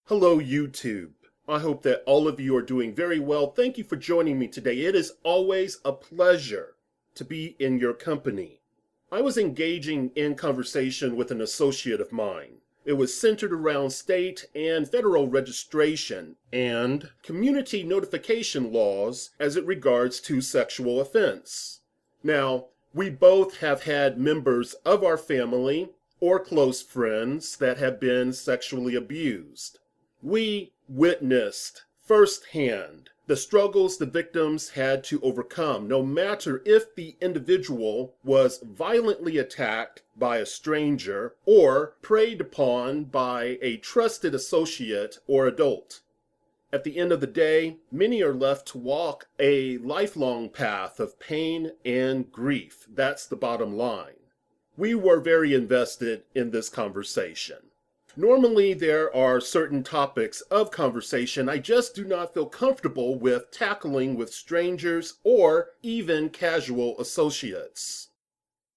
Hello, YouTube. I hope that all of you are doing very well. Thank you for joining me today. It is always a pleasure to be in your company. I was engaging in conversation with an associate of mine. It was centered around state and federal registration and community notification laws as it regards to sexual offense. Now, we both have had members of our family or close friends that have been sexually abused. We witnessed firsthand the struggles the victims had to overcome, no matter if the individual was violently attacked by a stranger or preyed upon by a trusted associate or adult. At the end of the day, many are left to walk a lifelong path of pain and grief. That's the bottom line. We were very invested in this conversation. Normally, there are certain topics of conversation I just do not feel comfortable with tackling with strangers or even casual associates.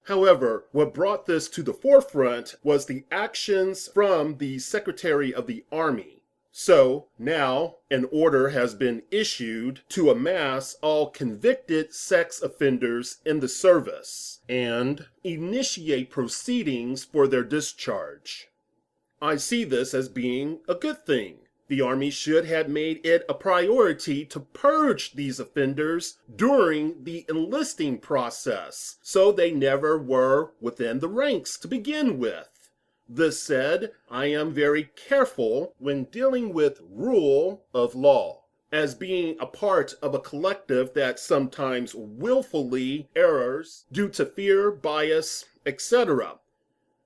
However, what brought this to the forefront was the actions from the Secretary of the Army. So now an order has been issued to amass all convicted sex offenders in the service and initiate proceedings for their discharge. I see this as being a good thing. The Army should have made it a priority to purge these offenders during the enlisting process, so they never were within the ranks to begin with. This said, I am very careful when dealing with rule of law, as being a part of a collective that sometimes willfully errs due to fear, bias, etc.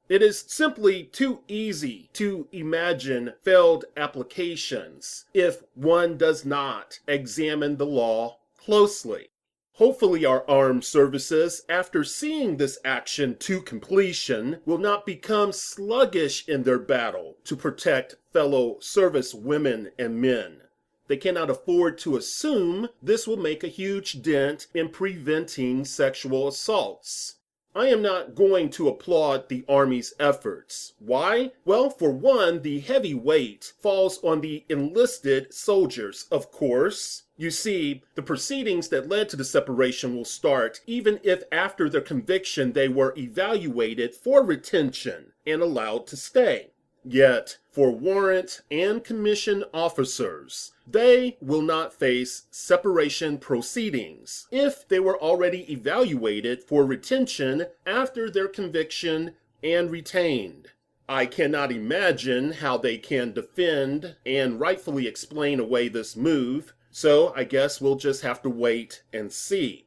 It is simply too easy to imagine failed applications if one does not examine the law closely. Hopefully our armed services, after seeing this action to completion, will not become sluggish in their battle to protect fellow service women and men. They cannot afford to assume this will make a huge dent in preventing sexual assaults. I am not going to applaud the Army's efforts. Why? Well, for one, the heavy weight falls on the enlisted soldiers, of course. You see, the proceedings that led to the separation will start even if after their conviction they were evaluated for retention and allowed to stay. Yet, for warrant and commission officers, they will not face separation proceedings if they were already evaluated for retention after their conviction and retained. I cannot imagine how they can defend and rightfully explain away this move, so I guess we'll just have to wait and see.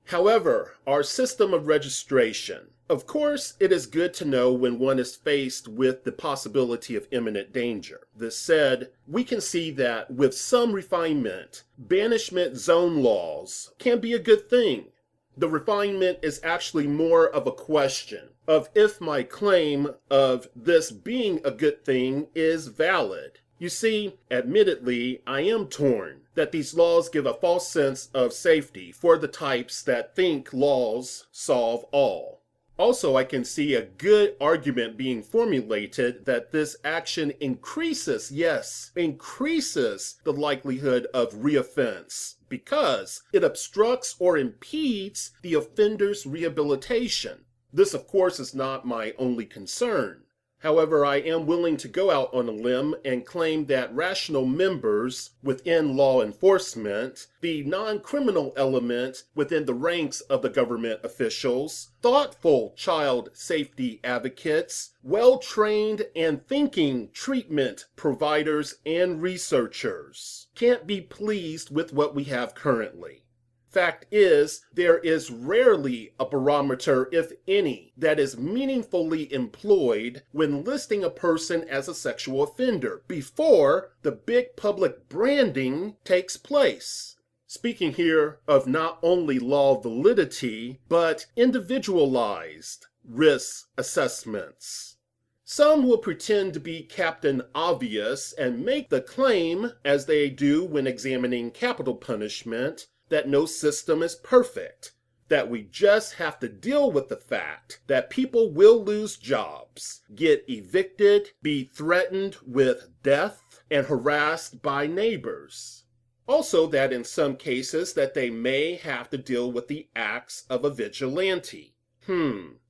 However, our system of registration. Of course, it is good to know when one is faced with the possibility of imminent danger. This said, we can see that with some refinement, banishment zone laws can be a good thing. The refinement is actually more of a question of if my claim of this being a good thing is valid. You see, admittedly, I am torn that these laws give a false sense of safety for the types that think laws solve all. Also, I can see a good argument being formulated that this action increases the likelihood of reoffense because it obstructs or impedes the offender's rehabilitation. This, of course, is not my only concern. However, I am willing to go out on a limb and claim that rational members within law enforcement, the non-criminal element within the ranks of the government officials, thoughtful child safety advocates, well-trained and thinking treatment providers and researchers can't be pleased with what we have currently. Fact is, there is rarely a barometer, if any, that is meaningfully employed when listing a person as a sexual offender before the big public branding takes place. Speaking here of not only law validity, but individualized risk assessments. Some will pretend to be Captain Obvious and make the claim, as they do when examining capital punishment, that no system is perfect, that we just have to deal with the fact that people will lose jobs, get evicted, be threatened with death, and harassed by neighbors. Also that in some cases that they may have to deal with the acts of a vigilante.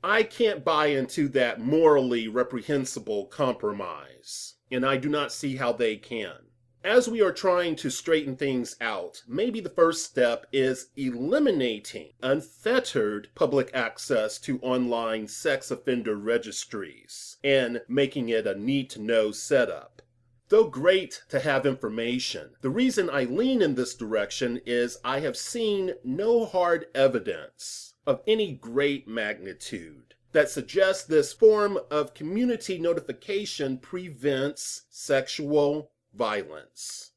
I can't buy into that morally reprehensible compromise, and I do not see how they can. As we are trying to straighten things out, maybe the first step is eliminating unfettered public access to online sex offender registries and making it a need-to-know setup. Though great to have information, the reason I lean in this direction is I have seen no hard evidence of any great magnitude that suggests this form of community notification prevents sexual violence.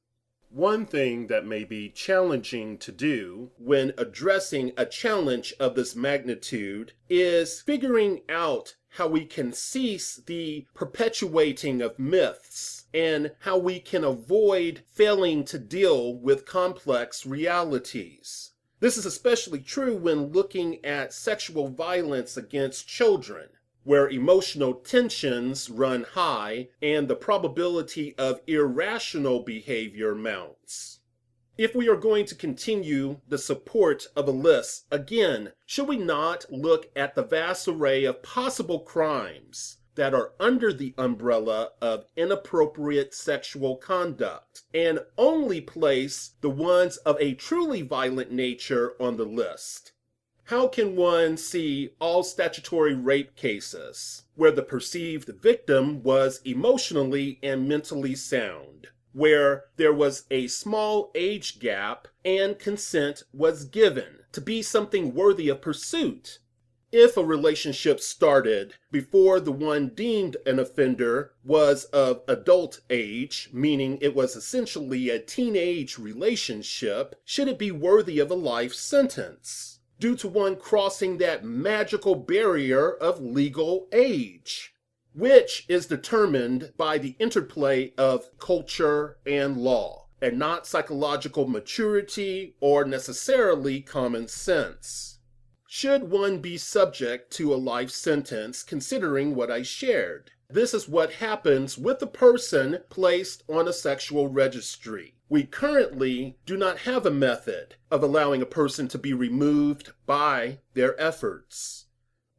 One thing that may be challenging to do when addressing a challenge of this magnitude is figuring out how we can cease the perpetuating of myths and how we can avoid failing to deal with complex realities. This is especially true when looking at sexual violence against children, where emotional tensions run high and the probability of irrational behavior mounts. If we are going to continue the support of a list, again, should we not look at the vast array of possible crimes that are under the umbrella of inappropriate sexual conduct, and only place the ones of a truly violent nature on the list? How can one see all statutory rape cases where the perceived victim was emotionally and mentally sound, where there was a small age gap and consent was given, to be something worthy of pursuit? If a relationship started before the one deemed an offender was of adult age, meaning it was essentially a teenage relationship, should it be worthy of a life sentence due to one crossing that magical barrier of legal age, which is determined by the interplay of culture and law, and not psychological maturity or necessarily common sense? Should one be subject to a life sentence considering what I shared? This is what happens with a person placed on a sexual registry. We currently do not have a method of allowing a person to be removed by their efforts.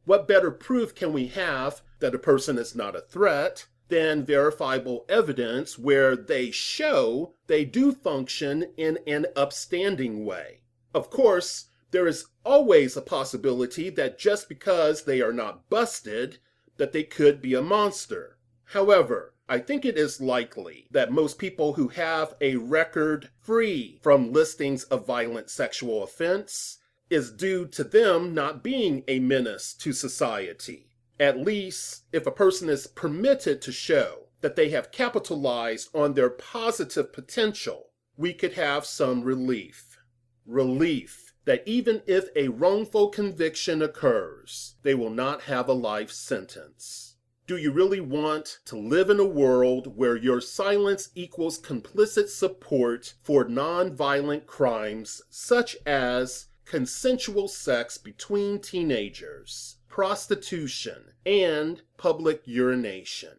What better proof can we have that a person is not a threat than verifiable evidence where they show they do function in an upstanding way? Of course, there is always a possibility that just because they are not busted, that they could be a monster. However, I think it is likely that most people who have a record free from listings of violent sexual offense is due to them not being a menace to society. At least, if a person is permitted to show that they have capitalized on their positive potential, we could have some relief. Relief that even if a wrongful conviction occurs, they will not have a life sentence. Do you really want to live in a world where your silence equals complicit support for non-violent crimes such as consensual sex between teenagers, prostitution, and public urination?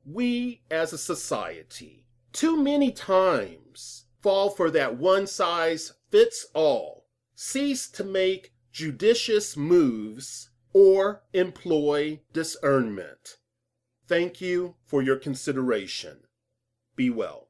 We as a society, too many times, fall for that one-size-fits-all, cease to make judicious moves, or employ discernment. Thank you for your consideration. Be well.